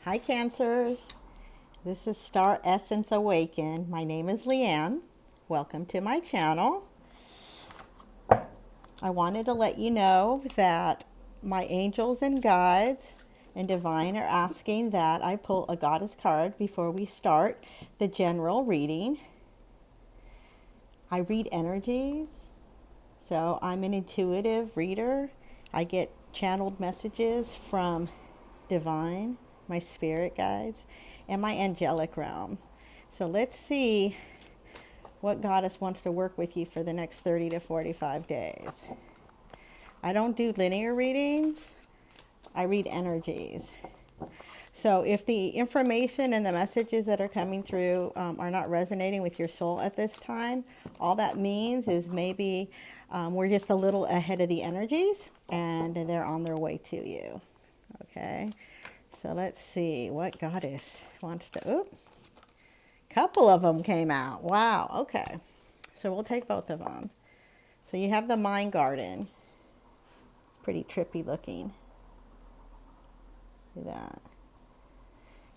Hi, Cancers. This is Star Essence Awaken. My name is Leanne. Welcome to my channel. I wanted to let you know that my angels and guides and divine are asking that I pull a goddess card before we start the general reading. I read energies, so I'm an intuitive reader. I get channeled messages from divine, my spirit guides, and my angelic realm. So let's see what goddess wants to work with you for the next 30 to 45 days. I don't do linear readings. I read energies. So if the information and the messages that are coming through are not resonating with your soul at this time, all that means is maybe we're just a little ahead of the energies and they're on their way to you. Okay, so let's see what goddess wants to, oop, couple of them came out. Wow, okay. So we'll take both of them. So you have the Mind Garden. Pretty trippy looking. See that?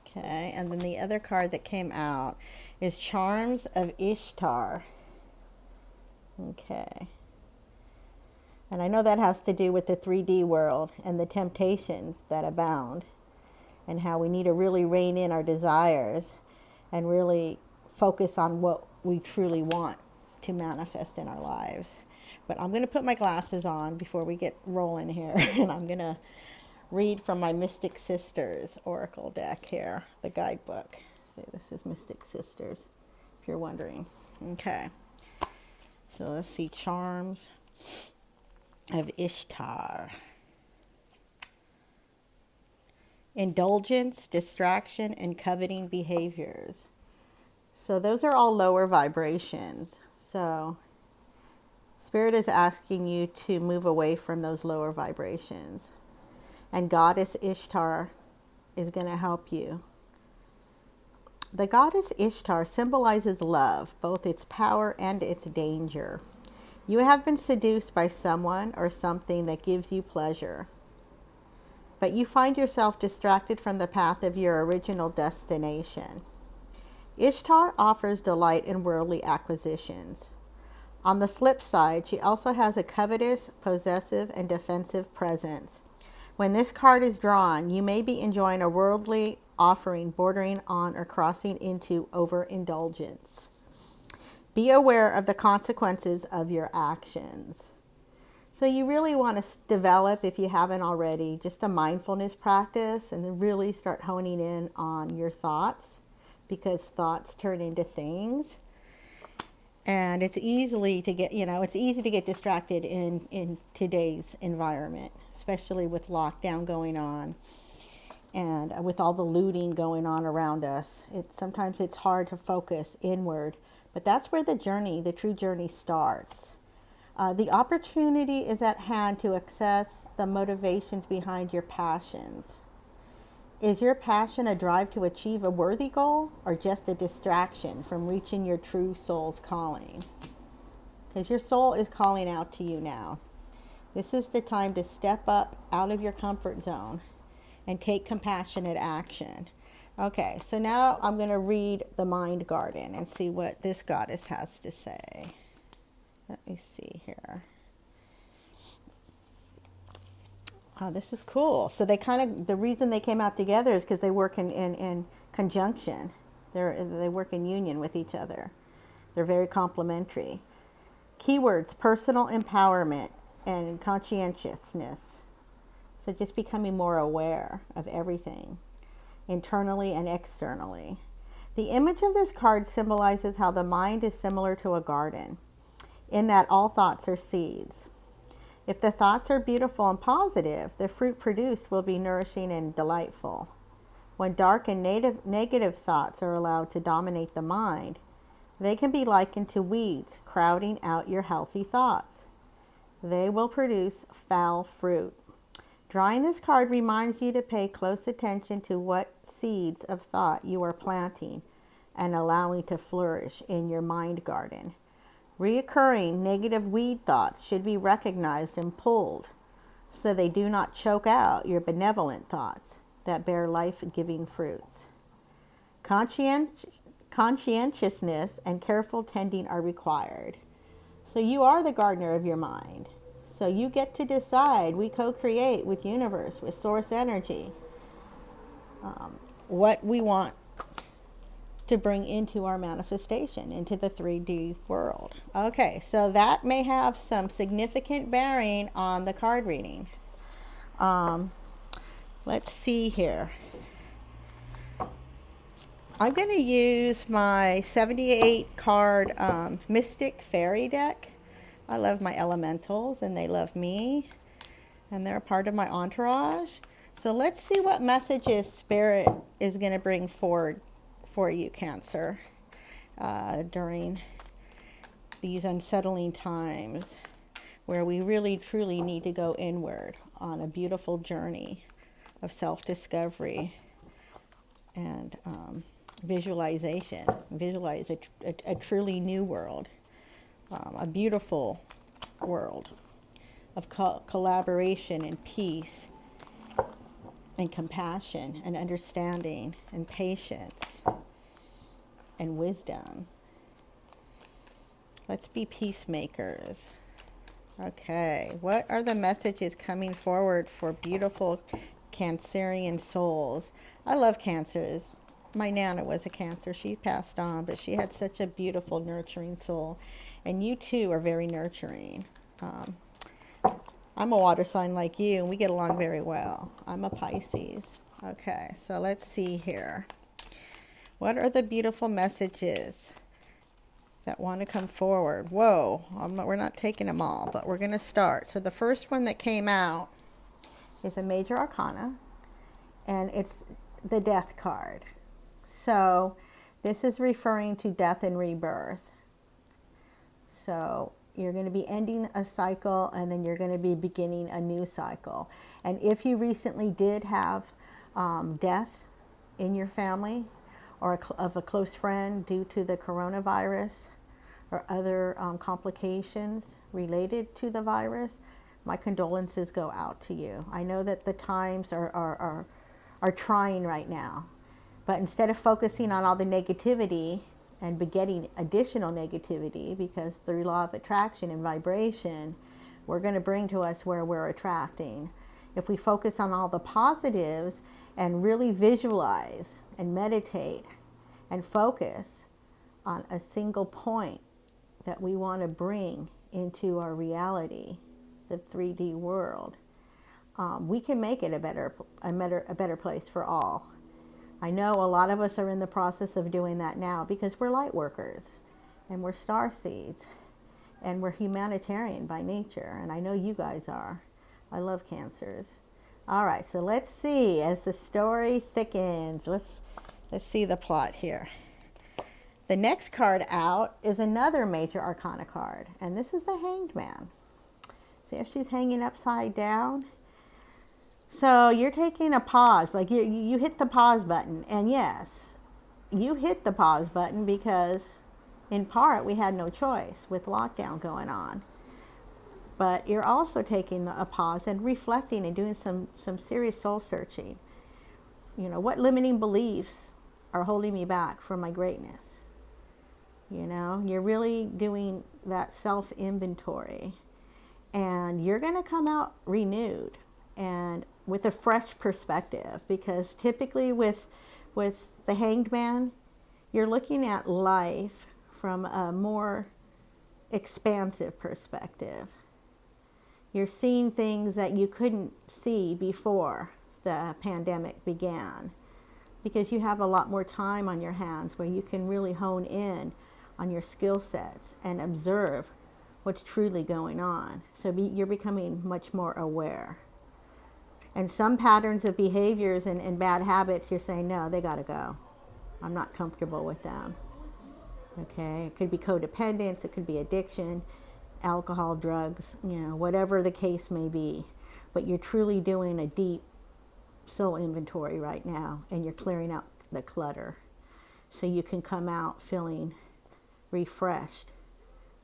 Okay, and then the other card that came out is Charms of Ishtar. Okay. And I know that has to do with the 3D world and the temptations that abound and how we need to really rein in our desires and really focus on what we truly want to manifest in our lives. But I'm going to put my glasses on before we get rolling here, and I'm going to read from my Mystic Sisters Oracle deck here, the guidebook. So this is Mystic Sisters, if you're wondering. Okay, so let's see, Charms of Ishtar. Indulgence, distraction, and coveting behaviors. So those are all lower vibrations. So Spirit is asking you to move away from those lower vibrations. And Goddess Ishtar is going to help you. The Goddess Ishtar symbolizes love, both its power and its danger. You have been seduced by someone or something that gives you pleasure, but you find yourself distracted from the path of your original destination. Ishtar offers delight in worldly acquisitions. On the flip side, she also has a covetous, possessive, and defensive presence. When this card is drawn, you may be enjoying a worldly offering bordering on or crossing into overindulgence. Be aware of the consequences of your actions. So you really want to develop, if you haven't already, just a mindfulness practice and then really start honing in on your thoughts, because thoughts turn into things. And it's easily to get, it's easy to get distracted in today's environment, especially with lockdown going on and with all the looting going on around us. Sometimes it's hard to focus inward, but that's where the true journey starts. The opportunity is at hand to access the motivations behind your passions. Is your passion a drive to achieve a worthy goal or just a distraction from reaching your true soul's calling? Because your soul is calling out to you now. This is the time to step up out of your comfort zone and take compassionate action. Okay, so now I'm going to read the Mind Garden and see what this goddess has to say. Let me see here. Oh, this is cool. So the reason they came out together is because they work in conjunction. They work in union with each other. They're very complementary. Keywords: personal empowerment and conscientiousness. So just becoming more aware of everything, internally and externally. The image of this card symbolizes how the mind is similar to a garden, in that all thoughts are seeds. If the thoughts are beautiful and positive, the fruit produced will be nourishing and delightful. When dark and negative thoughts are allowed to dominate the mind, they can be likened to weeds crowding out your healthy thoughts. They will produce foul fruit. Drawing this card reminds you to pay close attention to what seeds of thought you are planting and allowing to flourish in your mind garden. Reoccurring negative weed thoughts should be recognized and pulled so they do not choke out your benevolent thoughts that bear life-giving fruits. Conscientiousness and careful tending are required. So you are the gardener of your mind. So you get to decide. We co-create with universe, with source energy, what we want to bring into our manifestation, into the 3D world. Okay, so that may have some significant bearing on the card reading. Let's see here. I'm going to use my 78 card Mystic Fairy deck. I love my elementals and they love me and they're a part of my entourage. So let's see what messages Spirit is going to bring forward for you, Cancer, during these unsettling times where we really truly need to go inward on a beautiful journey of self-discovery and visualization. Visualize a truly new world, a beautiful world of collaboration and peace and compassion and understanding and patience and wisdom. Let's be peacemakers. Okay, what are the messages coming forward for beautiful Cancerian souls? I love Cancers. My Nana was a Cancer. She passed on, but she had such a beautiful, nurturing soul. And you too are very nurturing. I'm a water sign like you, and we get along very well. I'm a Pisces. Okay, so let's see here. What are the beautiful messages that want to come forward? Whoa, we're not taking them all, but we're going to start. So the first one that came out is a major arcana, and it's the death card. So this is referring to death and rebirth. So you're going to be ending a cycle and then you're going to be beginning a new cycle. And if you recently did have death in your family or of a close friend due to the coronavirus or other complications related to the virus, my condolences go out to you. I know that the times are trying right now. But instead of focusing on all the negativity and begetting additional negativity, because through law of attraction and vibration, we're going to bring to us where we're attracting. If we focus on all the positives and really visualize and meditate and focus on a single point that we want to bring into our reality, the 3D world, we can make it a better place for all. I know a lot of us are in the process of doing that now because we're light workers and we're star seeds and we're humanitarian by nature, and I know you guys are. I love Cancers. All right, so let's see as the story thickens. Let's see the plot here. The next card out is another major arcana card, and this is the Hanged Man. See if she's hanging upside down? So you're taking a pause, like you hit the pause button. And yes, you hit the pause button because in part we had no choice with lockdown going on. But you're also taking a pause and reflecting and doing some serious soul searching. You know, what limiting beliefs are holding me back from my greatness? You know, you're really doing that self-inventory. And you're going to come out renewed and with a fresh perspective, because typically with the Hanged Man, you're looking at life from a more expansive perspective. You're seeing things that you couldn't see before the pandemic began, because you have a lot more time on your hands where you can really hone in on your skill sets and observe what's truly going on. So you're becoming much more aware. And some patterns of behaviors and bad habits, you're saying, no, they got to go. I'm not comfortable with them. Okay, it could be codependence, it could be addiction, alcohol, drugs, you know, whatever the case may be. But you're truly doing a deep soul inventory right now, and you're clearing out the clutter so you can come out feeling refreshed,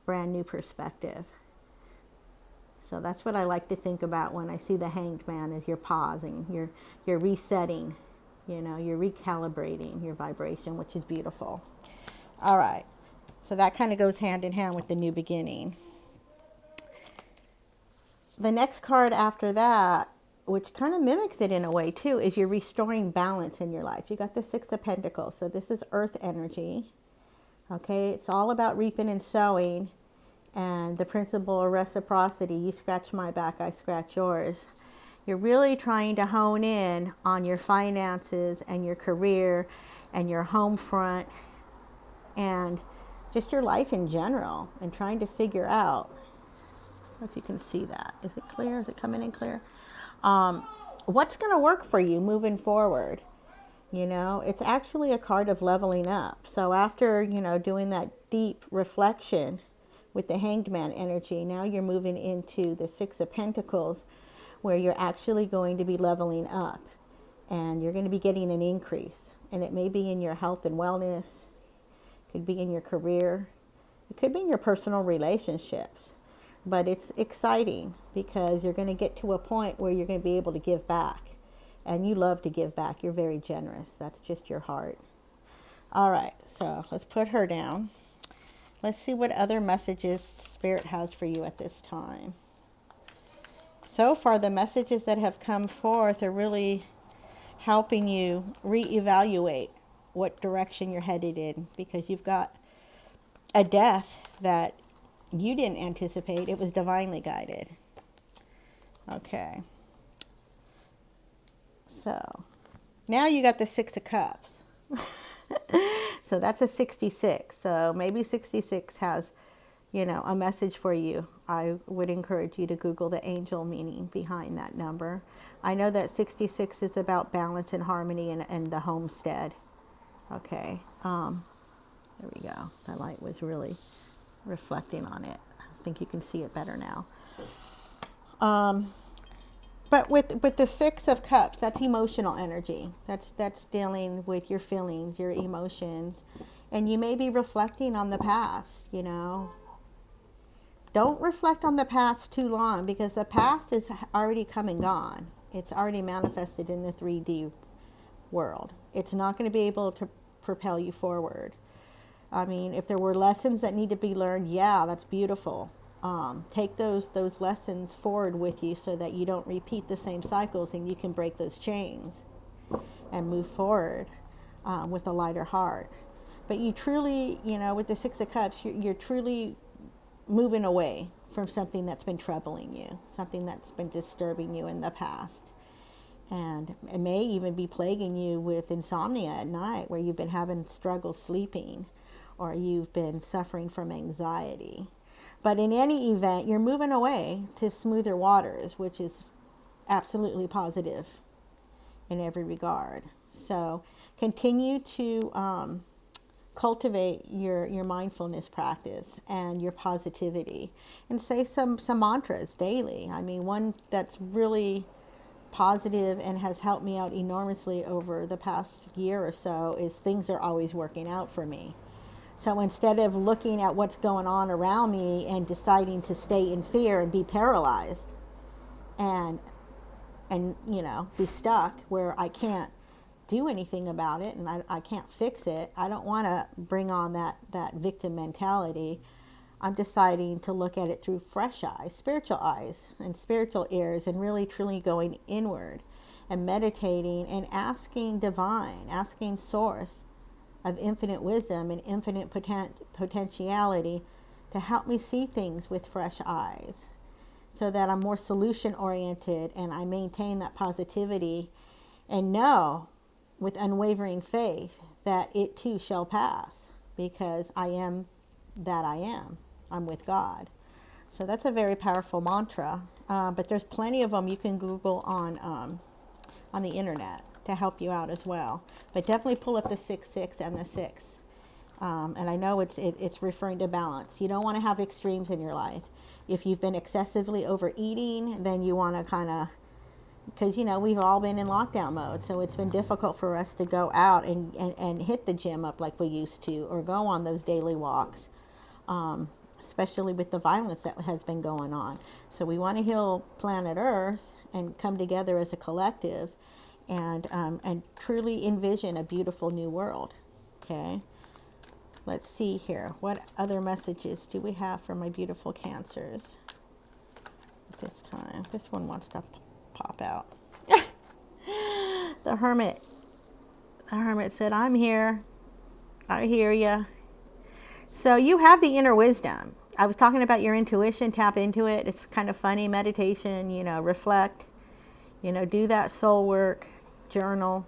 brand new perspective. So that's what I like to think about when I see the Hanged Man, is you're pausing, you're resetting, you're recalibrating your vibration, which is beautiful. All right. So that kind of goes hand in hand with the new beginning. The next card after that, which kind of mimics it in a way too, is you're restoring balance in your life. You got the Six of Pentacles. So this is earth energy. Okay. It's all about reaping and sowing. And the principle of reciprocity, you scratch my back, I scratch yours. You're really trying to hone in on your finances and your career and your home front and just your life in general, and trying to figure out, I don't know if you can see that. Is it clear? Is it coming in clear? What's going to work for you moving forward? It's actually a card of leveling up. So after, doing that deep reflection with the Hanged Man energy, now you're moving into the Six of Pentacles, where you're actually going to be leveling up, and you're going to be getting an increase. And it may be in your health and wellness, it could be in your career, it could be in your personal relationships. But it's exciting because you're going to get to a point where you're going to be able to give back. And you love to give back. You're very generous. That's just your heart. All right, so let's put her down. Let's see what other messages Spirit has for you at this time. So far, the messages that have come forth are really helping you reevaluate what direction you're headed in, because you've got a death that you didn't anticipate. It was divinely guided. Okay. So now you got the Six of Cups. So that's a 66. So maybe 66 has, a message for you. I would encourage you to Google the angel meaning behind that number. I know that 66 is about balance and harmony and the homestead. Okay. There we go. The light was really reflecting on it. I think you can see it better now. But with the Six of Cups, that's emotional energy. That's dealing with your feelings, your emotions. And you may be reflecting on the past, Don't reflect on the past too long, because the past is already come and gone. It's already manifested in the 3D world. It's not going to be able to propel you forward. I mean, if there were lessons that need to be learned, yeah, that's beautiful. Take those lessons forward with you so that you don't repeat the same cycles, and you can break those chains and move forward with a lighter heart. But you truly, with the Six of Cups, you're truly moving away from something that's been troubling you, something that's been disturbing you in the past. And it may even be plaguing you with insomnia at night, where you've been having struggles sleeping, or you've been suffering from anxiety. But in any event, you're moving away to smoother waters, which is absolutely positive in every regard. So continue to cultivate your mindfulness practice and your positivity, and say some mantras daily. I mean, one that's really positive and has helped me out enormously over the past year or so is, things are always working out for me. So instead of looking at what's going on around me and deciding to stay in fear and be paralyzed and be stuck where I can't do anything about it and I can't fix it, I don't want to bring on that victim mentality. I'm deciding to look at it through fresh eyes, spiritual eyes and spiritual ears, and really truly going inward and meditating and asking source of infinite wisdom and infinite potentiality to help me see things with fresh eyes, so that I'm more solution oriented and I maintain that positivity and know with unwavering faith that it too shall pass, because I am that I am. I'm with God. So that's a very powerful mantra, but there's plenty of them you can Google on the internet to help you out as well. But definitely pull up the 6-6 and the 6. And I know it's referring to balance. You don't want to have extremes in your life. If you've been excessively overeating, then you want to kind of, because we've all been in lockdown mode, so it's been difficult for us to go out and hit the gym up like we used to, or go on those daily walks. especially with the violence that has been going on. So we want to heal planet Earth and come together as a collective and truly envision a beautiful new world. Okay. Let's see here. What other messages do we have for my beautiful Cancers at this time? This one wants to pop out. The Hermit. The Hermit said, I'm here. I hear you. So you have the inner wisdom. I was talking about your intuition. Tap into it. It's kind of funny. Meditation, reflect, do that soul work, journal,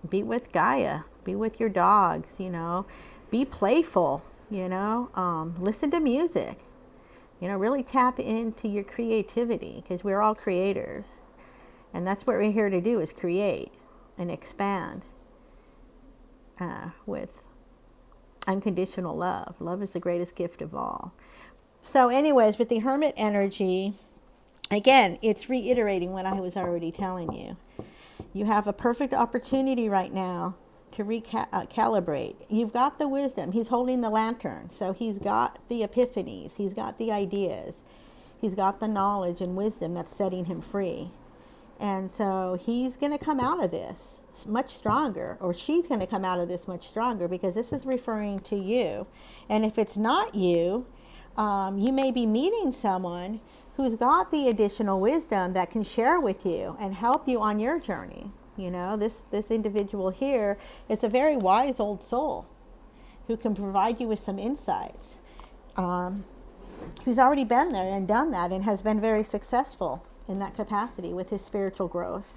be with Gaia, be with your dogs, be playful, listen to music, really tap into your creativity, because we're all creators. And that's what we're here to do, is create and expand with unconditional love. Love is the greatest gift of all. So anyways, with the Hermit energy, again, it's reiterating what I was already telling you. You have a perfect opportunity right now to recalibrate. You've got the wisdom. He's holding the lantern. So he's got the epiphanies. He's got the ideas. He's got the knowledge and wisdom that's setting him free. And so he's going to come out of this much stronger, or she's going to come out of this much stronger, because this is referring to you. And if it's not you, you may be meeting someone who's got the additional wisdom that can share with you and help you on your journey. This individual here is a very wise old soul who can provide you with some insights, who's already been there and done that and has been very successful in that capacity with his spiritual growth,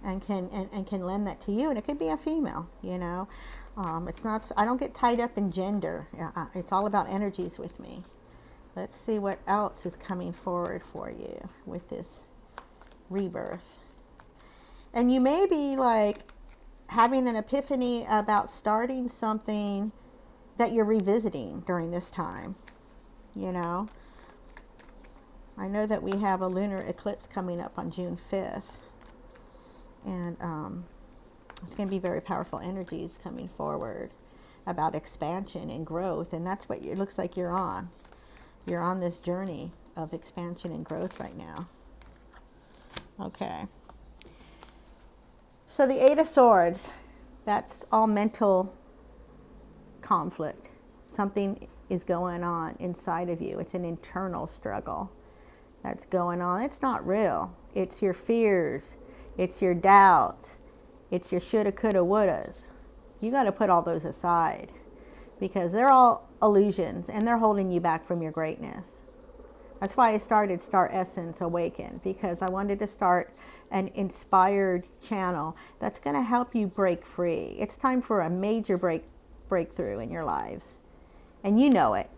and can lend that to you. And it could be a female, it's not, I don't get tied up in gender. It's all about energies with me. Let's see what else is coming forward for you with this rebirth. And you may be like having an epiphany about starting something that you're revisiting during this time. I know that we have a lunar eclipse coming up on June 5th. And it's going to be very powerful energies coming forward about expansion and growth. And that's what it looks like you're on. You're on this journey of expansion and growth right now. Okay. So the Eight of Swords, that's all mental conflict. Something is going on inside of you. It's an internal struggle that's going on. It's not real. It's your fears. It's your doubts. It's your shoulda, coulda, wouldas. You got to put all those aside, because they're all illusions and they're holding you back from your greatness. That's why I started Star Essence Awaken, because I wanted to start an inspired channel that's going to help you break free. It's time for a major breakthrough in your lives. And you know it.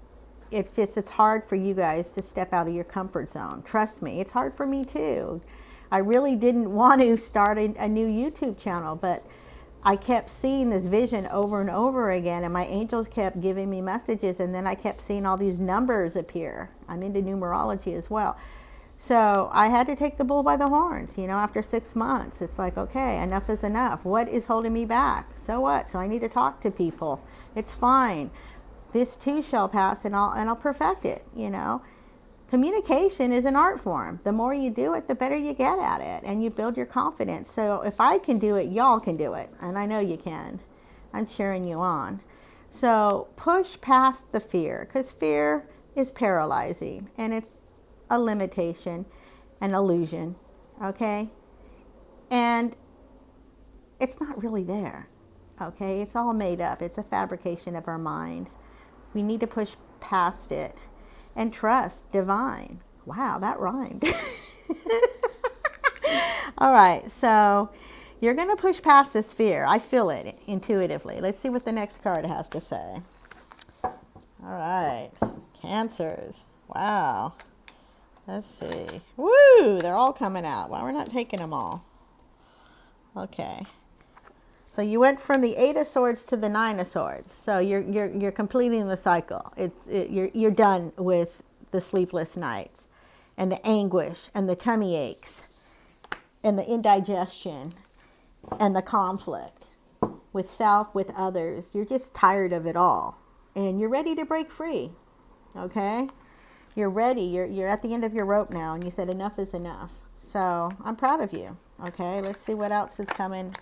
It's hard for you guys to step out of your comfort zone. Trust me, it's hard for me too. I really didn't want to start a new YouTube channel, but I kept seeing this vision over and over again, and my angels kept giving me messages, and then I kept seeing all these numbers appear. I'm into numerology as well. So I had to take the bull by the horns, after 6 months. It's like, okay, enough is enough. What is holding me back? So what? So I need to talk to people. It's fine. This too shall pass, and I'll perfect it, Communication is an art form. The more you do it, the better you get at it, and you build your confidence. So if I can do it, y'all can do it. And I know you can. I'm cheering you on. So push past the fear, because fear is paralyzing, and it's a limitation, an illusion, okay? And it's not really there, okay? It's all made up. It's a fabrication of our mind. We need to push past it and trust divine. Wow, that rhymed. All right, so you're going to push past this fear. I feel it intuitively. Let's see what the next card has to say. All right, Cancers. Wow. Let's see. Woo, they're all coming out. Well, we're not taking them all. Okay. So you went from the Eight of Swords to the Nine of Swords. So you're completing the cycle. You're done with the sleepless nights and the anguish and the tummy aches and the indigestion and the conflict with self, with others. You're just tired of it all. and you're ready to break free. Okay? You're ready. You're at the end of your rope now, and you said enough is enough. So I'm proud of you. Okay, let's see what else is coming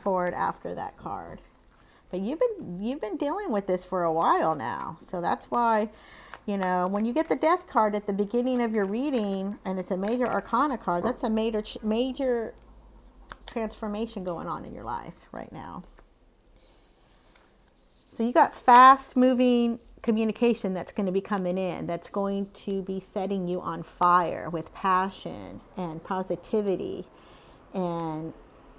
forward after that card. But you've been dealing with this for a while now, so that's why, you know, when you get the Death card at the beginning of your reading, and it's a major arcana card, that's a major transformation going on in your life right now. So you got fast moving communication that's going to be coming in, that's going to be setting you on fire with passion and positivity and,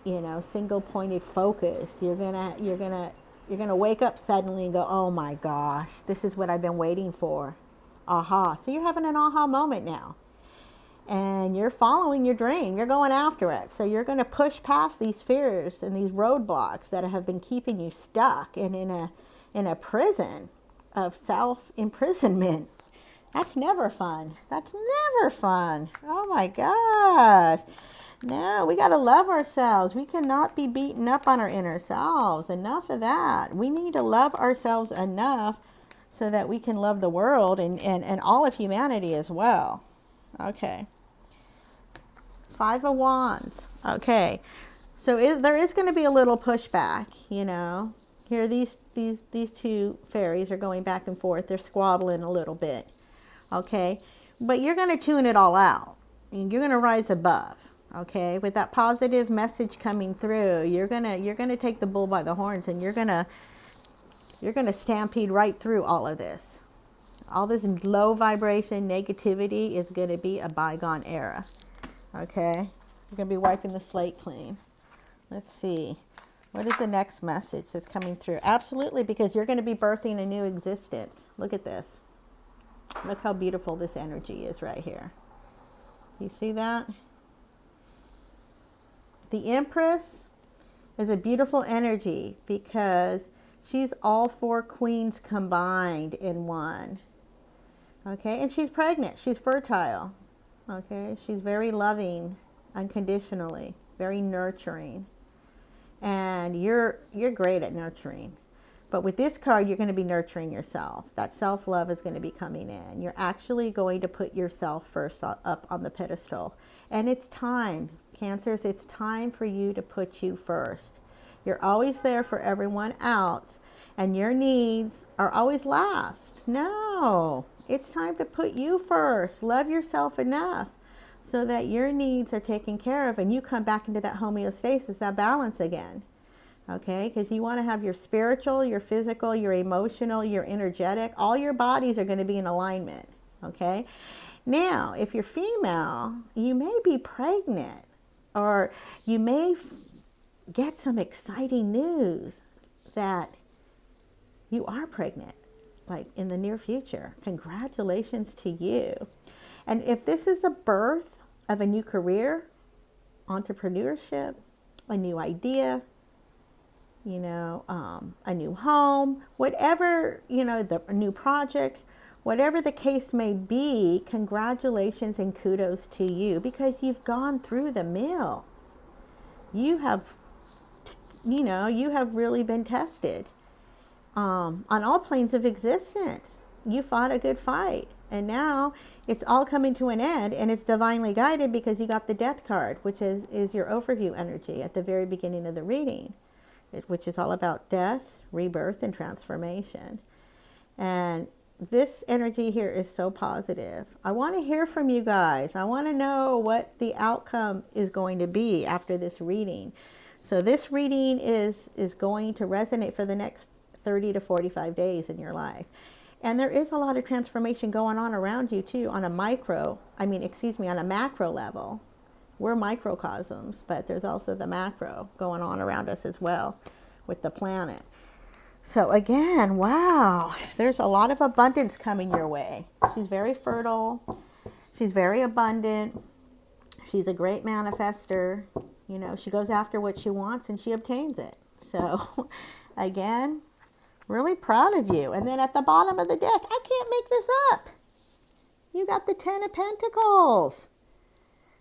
you know, single pointed focus. You're gonna wake up suddenly and go, oh my gosh, this is what I've been waiting for. Aha. So you're having an aha moment now. And you're following your dream. You're going after it. So you're going to push past these fears and these roadblocks that have been keeping you stuck and in a prison of self-imprisonment. That's never fun. That's never fun. Oh my gosh. No, we got to love ourselves. We cannot be beaten up on our inner selves. Enough of that. We need to love ourselves enough so that we can love the world and all of humanity as well. Okay. 5 of Wands. Okay. So there is going to be a little pushback, you know. Here these two fairies are going back and forth. They're squabbling a little bit. Okay? But you're going to tune it all out. And you're going to rise above. Okay, with that positive message coming through, you're gonna take the bull by the horns, and you're gonna stampede right through all of this. All this low vibration negativity is gonna be a bygone era. Okay, you're gonna be wiping the slate clean. Let's see, what is the next message that's coming through? Absolutely, because you're gonna be birthing a new existence. Look at this. Look how beautiful this energy is right here. You see that? The Empress is a beautiful energy because she's all 4 queens combined in one. Okay, and she's pregnant. She's fertile. Okay, she's very loving, unconditionally, very nurturing. And you're great at nurturing. But with this card, you're going to be nurturing yourself. That self-love is going to be coming in. You're actually going to put yourself first up on the pedestal. And it's time, Cancers, it's time for you to put you first. You're always there for everyone else, and your needs are always last. No, it's time to put you first. Love yourself enough so that your needs are taken care of, and you come back into that homeostasis, that balance again. Okay, because you want to have your spiritual, your physical, your emotional, your energetic, all your bodies are going to be in alignment. Okay, now if you're female, you may be pregnant, or you may get some exciting news that you are pregnant, like in the near future. Congratulations to you. And if this is a birth of a new career, entrepreneurship, a new idea, you know, a new home, whatever, you know, a new project, whatever the case may be, congratulations and kudos to you, because you've gone through the mill. You have, you know, you have really been tested on all planes of existence. You fought a good fight, and now it's all coming to an end, and it's divinely guided because you got the Death card, which is your overview energy at the very beginning of the reading, which is all about death, rebirth, and transformation. And this energy here is so positive. I want to hear from you guys. I want to know what the outcome is going to be after this reading. So this reading is going to resonate for the next 30 to 45 days in your life. And there is a lot of transformation going on around you too, on a on a macro level. We're microcosms, but there's also the macro going on around us as well with the planet. So again, wow, there's a lot of abundance coming your way. She's very fertile. She's very abundant. She's a great manifester. You know, she goes after what she wants and she obtains it. So again, really proud of you. And then at the bottom of the deck, I can't make this up. You got the 10 of Pentacles.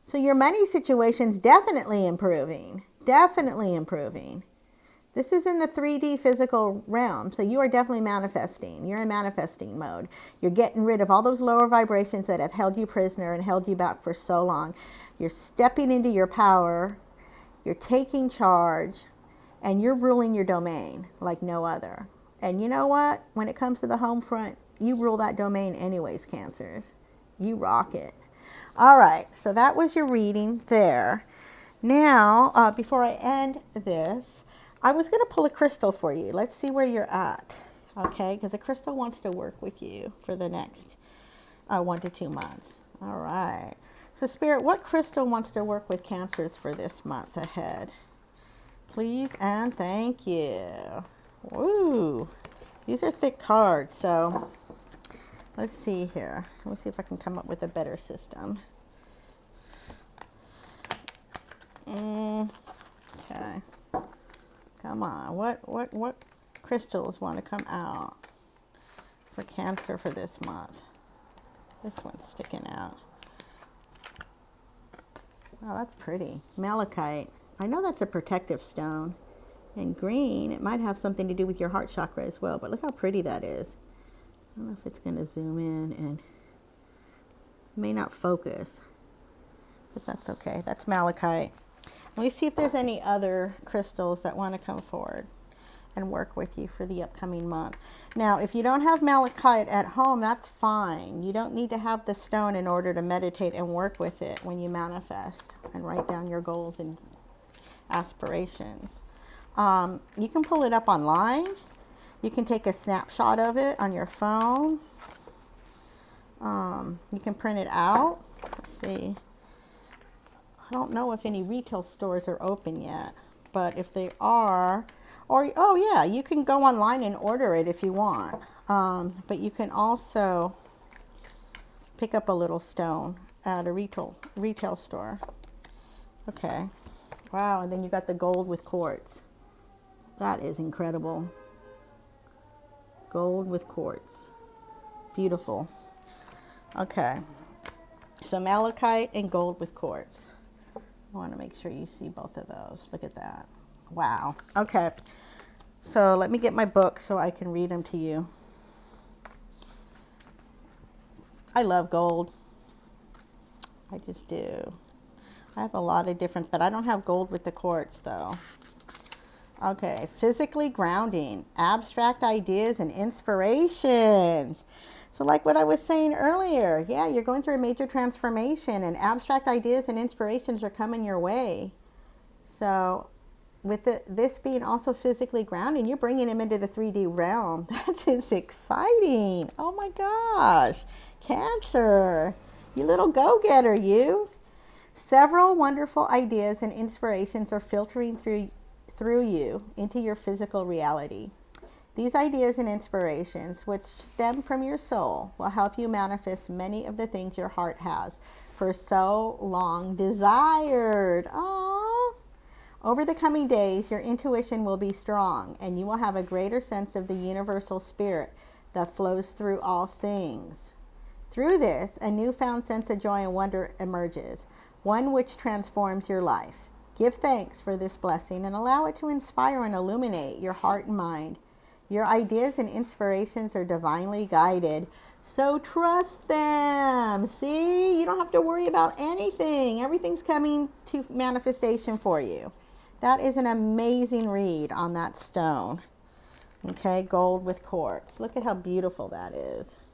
So your money situation's definitely improving. Definitely improving. This is in the 3D physical realm, so you are definitely manifesting. You're in manifesting mode. You're getting rid of all those lower vibrations that have held you prisoner and held you back for so long. You're stepping into your power. You're taking charge, and you're ruling your domain like no other. And you know what? When it comes to the home front, you rule that domain anyways, Cancers. You rock it. All right, so that was your reading there. Now, before I end this, I was going to pull a crystal for you. Let's see where you're at, okay? Because a crystal wants to work with you for the next 1 to 2 months. All right. So, Spirit, what crystal wants to work with Cancers for this month ahead? Please and thank you. Woo! These are thick cards, so let's see here. Let me see if I can come up with a better system. Okay. Come on. What crystals want to come out for Cancer for this month? This one's sticking out. Oh, that's pretty. Malachite. I know that's a protective stone. And green, it might have something to do with your heart chakra as well, but look how pretty that is. I don't know if it's going to zoom in, and may not focus, but that's okay. That's malachite. Let me see if there's any other crystals that want to come forward and work with you for the upcoming month. Now, if you don't have malachite at home, that's fine. You don't need to have the stone in order to meditate and work with it when you manifest and write down your goals and aspirations. You can pull it up online. You can take a snapshot of it on your phone. You can print it out. Let's see. I don't know if any retail stores are open yet, but if they are, or, oh yeah, you can go online and order it if you want. But you can also pick up a little stone at a retail store. Okay. Wow, and then you got the gold with quartz. That is incredible. Gold with quartz. Beautiful. Okay. So malachite and gold with quartz. I want to make sure you see both of those. Look at that. Wow. Okay. So let me get my book so I can read them to you. I love gold. I just do. I have a lot of different, but I don't have gold with the quartz though. Okay, physically grounding, abstract ideas and inspirations. So like what I was saying earlier, yeah, you're going through a major transformation and abstract ideas and inspirations are coming your way. So with this being also physically grounding, you're bringing them into the 3D realm. That is exciting. Oh my gosh, Cancer, you little go-getter, you. Several wonderful ideas and inspirations are filtering through you into your physical reality. These ideas and inspirations, which stem from your soul, will help you manifest many of the things your heart has for so long desired. Aww. Over the coming days, your intuition will be strong, and you will have a greater sense of the universal spirit that flows through all things. Through this, a newfound sense of joy and wonder emerges, one which transforms your life. Give thanks for this blessing and allow it to inspire and illuminate your heart and mind. Your ideas and inspirations are divinely guided, so trust them. See, you don't have to worry about anything. Everything's coming to manifestation for you. That is an amazing read on that stone. Okay, gold with quartz. Look at how beautiful that is.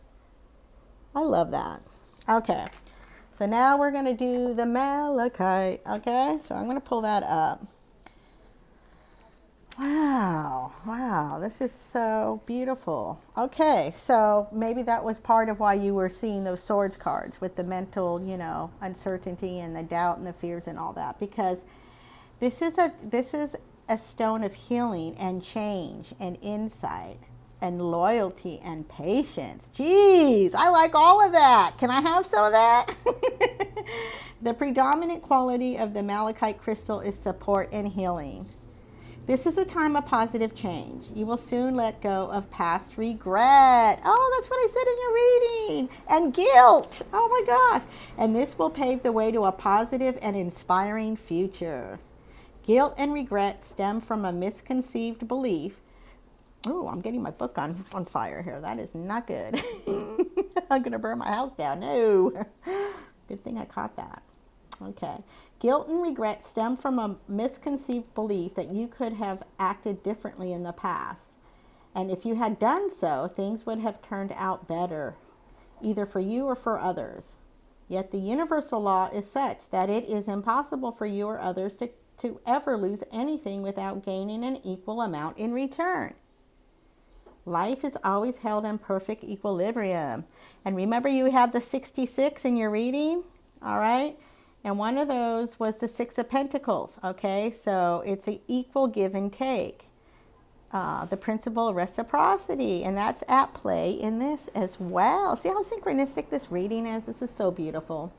I love that. Okay. So now we're going to do the malachite, okay? So I'm going to pull that up. Wow, this is so beautiful. Okay, so maybe that was part of why you were seeing those swords cards with the mental, uncertainty and the doubt and the fears and all that, because this is a stone of healing and change and insight and loyalty and patience. Jeez, I like all of that. Can I have some of that? The predominant quality of the malachite crystal is support and healing. This is a time of positive change. You will soon let go of past regret. Oh, that's what I said in your reading. And guilt. Oh my gosh. And this will pave the way to a positive and inspiring future. Guilt and regret stem from a misconceived belief. Oh, I'm getting my book on fire here. That is not good. I'm going to burn my house down. No. Good thing I caught that. Okay. Guilt and regret stem from a misconceived belief that you could have acted differently in the past. And if you had done so, things would have turned out better, either for you or for others. Yet the universal law is such that it is impossible for you or others to ever lose anything without gaining an equal amount in return. Life is always held in perfect equilibrium. And remember, you had the 66 in your reading, all right? And one of those was the Six of Pentacles, okay? So it's an equal give and take. The principle of reciprocity, and that's at play in this as well. See how synchronistic this reading is? This is so beautiful.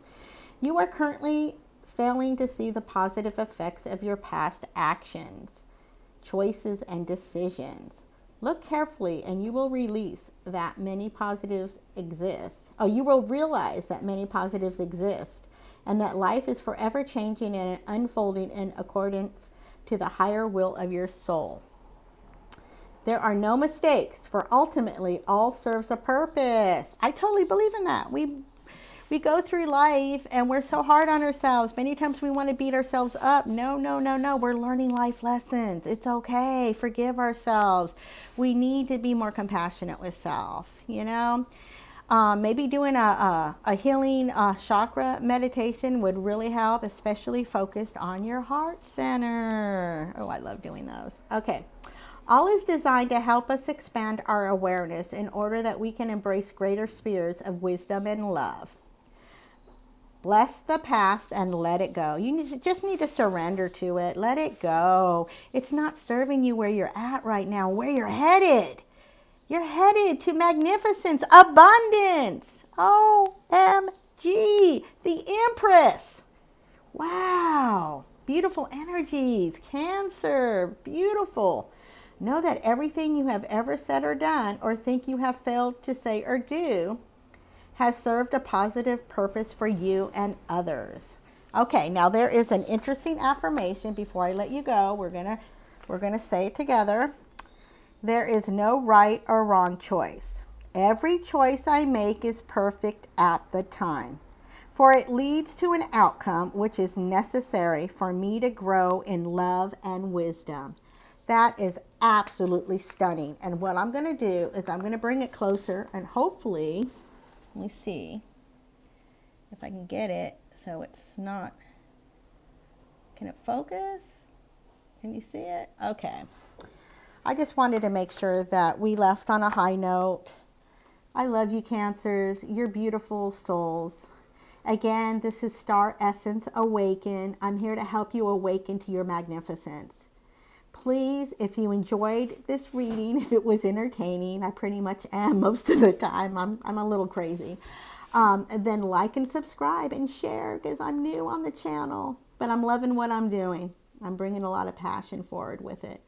You are currently failing to see the positive effects of your past actions, choices, and decisions. Look carefully and you will release that many positives exist. You will realize that many positives exist and that life is forever changing and unfolding in accordance to the higher will of your soul. There are no mistakes, for ultimately all serves a purpose. I totally believe in that. We go through life and we're so hard on ourselves. Many times we want to beat ourselves up. No. We're learning life lessons. It's okay. Forgive ourselves. We need to be more compassionate with self, you know. Maybe doing a healing chakra meditation would really help, especially focused on your heart center. Oh, I love doing those. Okay. All is designed to help us expand our awareness in order that we can embrace greater spheres of wisdom and love. Bless the past and let it go. You just need to surrender to it. Let it go. It's not serving you where you're at right now, where you're headed. You're headed to magnificence, abundance. OMG, the Empress. Wow, beautiful energies. Cancer, beautiful. Know that everything you have ever said or done or think you have failed to say or do has served a positive purpose for you and others. Okay, now there is an interesting affirmation before I let you go. We're gonna say it together. There is no right or wrong choice. Every choice I make is perfect at the time, for it leads to an outcome which is necessary for me to grow in love and wisdom. That is absolutely stunning. And what I'm going to do is I'm going to bring it closer and hopefully, let me see if I can get it so it's not, can it focus? Can you see it? Okay. I just wanted to make sure that we left on a high note. I love you, Cancers. You're beautiful souls. Again, this is Star Essence Awaken. I'm here to help you awaken to your magnificence. Please, if you enjoyed this reading, if it was entertaining, I pretty much am most of the time. I'm a little crazy. Then like and subscribe and share because I'm new on the channel. But I'm loving what I'm doing. I'm bringing a lot of passion forward with it.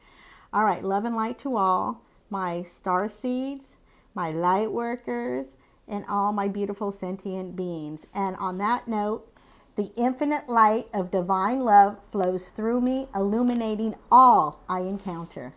All right, love and light to all, my star seeds, my light workers, and all my beautiful sentient beings. And on that note, the infinite light of divine love flows through me, illuminating all I encounter.